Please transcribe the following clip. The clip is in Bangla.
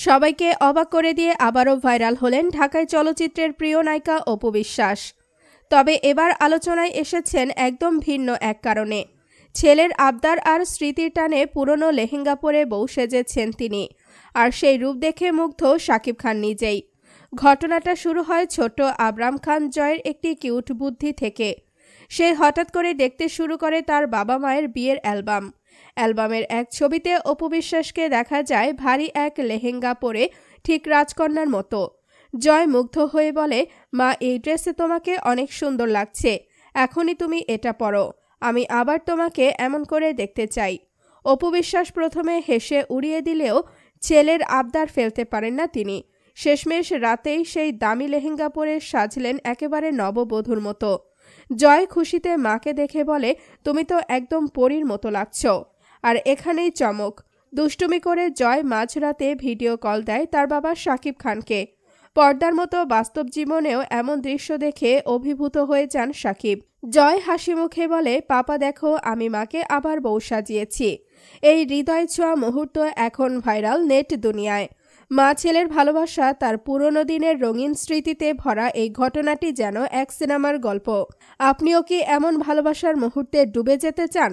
সবাইকে অবাক করে দিয়ে আবারও ভাইরাল হলেন ঢাকাই চলচ্চিত্রের প্রিয় নায়িকা অপু বিশ্বাস। তবে এবার আলোচনায় এসেছেন একদম ভিন্ন এক কারণে। ছেলের আবদার আর স্মৃতির টানে পুরনো লেহেঙ্গা পরে বউ সেজেছেন তিনি, আর সেই রূপ দেখে মুগ্ধ শাকিব খান নিজেই। ঘটনাটা শুরু হয় ছোট্ট আবরাম খান জয়ের একটি কিউট বুদ্ধি থেকে। সে হঠাৎ করে দেখতে শুরু করে তার বাবা মায়ের বিয়ের অ্যালবামের এক ছবিতে অপু বিশ্বাসকে দেখা যায় ভারী এক লেহেঙ্গা পরে, ঠিক রাজকন্যার মতো। জয় মুগ্ধ হয়ে বলে, মা, এই ড্রেসে তোমাকে অনেক সুন্দর লাগছে, এখনই তুমি এটা পরো, আমি আবার তোমাকে এমন করে দেখতে চাই। অপু বিশ্বাস প্রথমে হেসে উড়িয়ে দিলেও ছেলের আবদার ফেলতে পারেন না তিনি। শেষমেশ রাতেই সেই দামি লেহেঙ্গা পরে সাজলেন একেবারে নববধূর মতো। জয় খুশিতে মাকে দেখে বলে, তুমি তো একদম পরীর মতো লাগছ। আর এখানেই চমক, দুষ্টুমি করে জয় মাঝরাতে ভিডিও কল দেয় তার বাবা শাকিব খানকে। পর্দার মতো বাস্তব জীবনেও এমন দৃশ্য দেখে অভিভূত হয়ে যান শাকিব। জয় হাসি মুখে বলে, পাপা দেখো, আমি মাকে আবার বউ সাজিয়েছি। এই হৃদয় ছোঁয়া মুহূর্ত এখন ভাইরাল নেট দুনিয়ায়। মা ছেলের ভালোবাসা, তার পুরনো দিনের রঙিন স্মৃতিতে ভরা এই ঘটনাটি যেন এক সিনেমার গল্প। আপনিও কি এমন ভালোবাসার মুহূর্তে ডুবে যেতে চান?